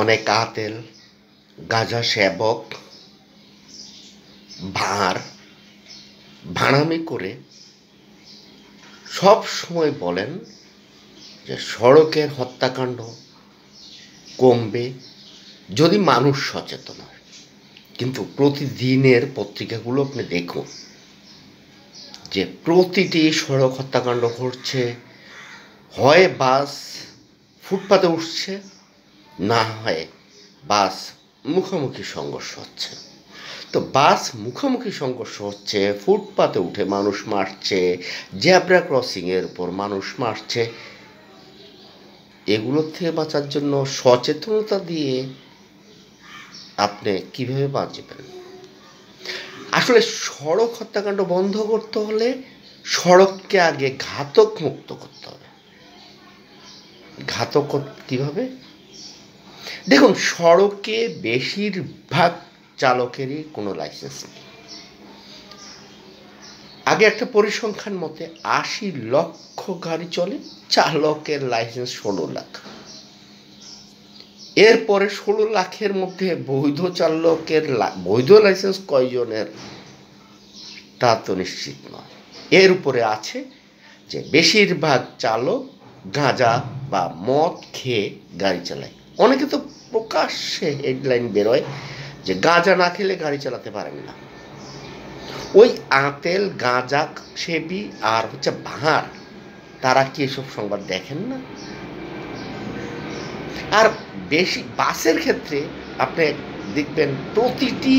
অনেক আতেল, গাঁজা সেবক, ভাড়ামি করে সব সময় বলেন যে সড়কের হত্যাকাণ্ড কমবে যদি মানুষ সচেতন হয়। কিন্তু প্রতিদিনের পত্রিকাগুলো আপনি দেখুন যে প্রতিটি সড়ক হত্যাকাণ্ড ঘটছে, হয় বাস ফুটপাতে উঠছে, না হয় বাস মুখোমুখি সংঘর্ষ হচ্ছে। তো বাস মুখোমুখি সংঘর্ষ হচ্ছে, ফুটপাতে উঠে মানুষ মারছে, জেব্রা ক্রসিংয়ের উপর মানুষ মারছে। এগুলোর থেকে বাঁচার জন্য সচেতনতা দিয়ে আপনি কিভাবে বাঁচবেন? আসলে সড়ক হত্যাকাণ্ড বন্ধ করতে হলে সড়ককে আগে ঘাতক মুক্ত করতে হবে। ঘাতক কিভাবে? দেখুন, সড়কে বেশিরভাগ চালকেরই কোনো লাইসেন্স নেই। আগে একটা পরিসংখ্যান মতে ৮০ লক্ষ গাড়ি চলে, চালকের লাইসেন্স ১৬ লাখ। এরপরে ১৬ লাখের মধ্যে বৈধ লাইসেন্স কয়জনের তা তো নিশ্চিত নয়। এর উপরে আছে যে বেশিরভাগ চালক গাঁজা বা মদ খেয়ে গাড়ি চালায়। অনেকে তো প্রকাশ্যে হেডলাইন বেরোয় যে গাঁজা না খেলে গাড়ি চালাতে পারেন না। ওই আতেল, গাঁজা সেবী আর ভাঙার, তারা কি এসব সংবাদ দেখেন না? আর বেশি বাসের ক্ষেত্রে আপনি দেখবেন প্রতিটি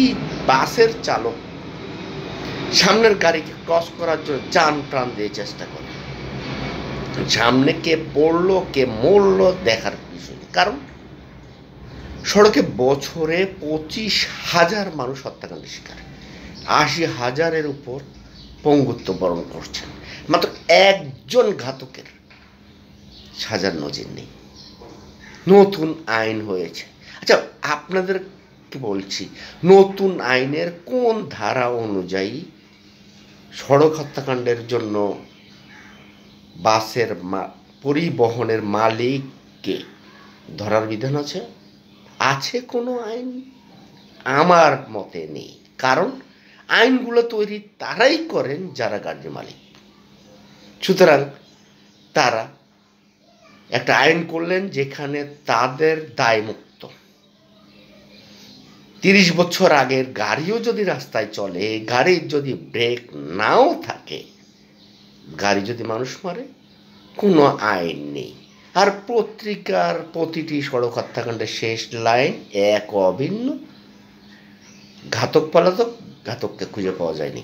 বাসের চালক সামনের গাড়িকে ক্রস করার জন্য জান প্রাণ দিয়ে চেষ্টা করে। সামনে কে পড়লো কে মরলো দেখার বিষয় নেই। কারণ সড়কে বছরে ২৫,০০০ মানুষ হত্যাকাণ্ডের শিকার, ৮০,০০০-এর উপর পঙ্গুত্ব বরণ করছেন। মাত্র একজন ঘাতকের সাজার নজির নেই। নতুন আইন হয়েছে। আচ্ছা, আপনাদের বলছি, নতুন আইনের কোন ধারা অনুযায়ী সড়ক হত্যাকাণ্ডের জন্য বাসের পরিবহনের মালিককে ধরার বিধান আছে? আছে কোনো আইন? আমার মতে নেই। কারণ আইনগুলো তৈরি তারাই করেন যারা গাড়ির মালিক। সুতরাং তারা একটা আইন করলেন যেখানে তাদের দায়মুক্ত। ৩০ বছর আগের গাড়িও যদি রাস্তায় চলে, গাড়ির যদি ব্রেক নাও থাকে, গাড়ি যদি মানুষ মারে, কোনো আইন নেই। আর পত্রিকার প্রতিটি সড়ক হত্যাকাণ্ডের শেষ লাইন এক অভিন্ন, ঘাতক পলাতক, ঘাতককে খুঁজে পাওয়া যায়নি।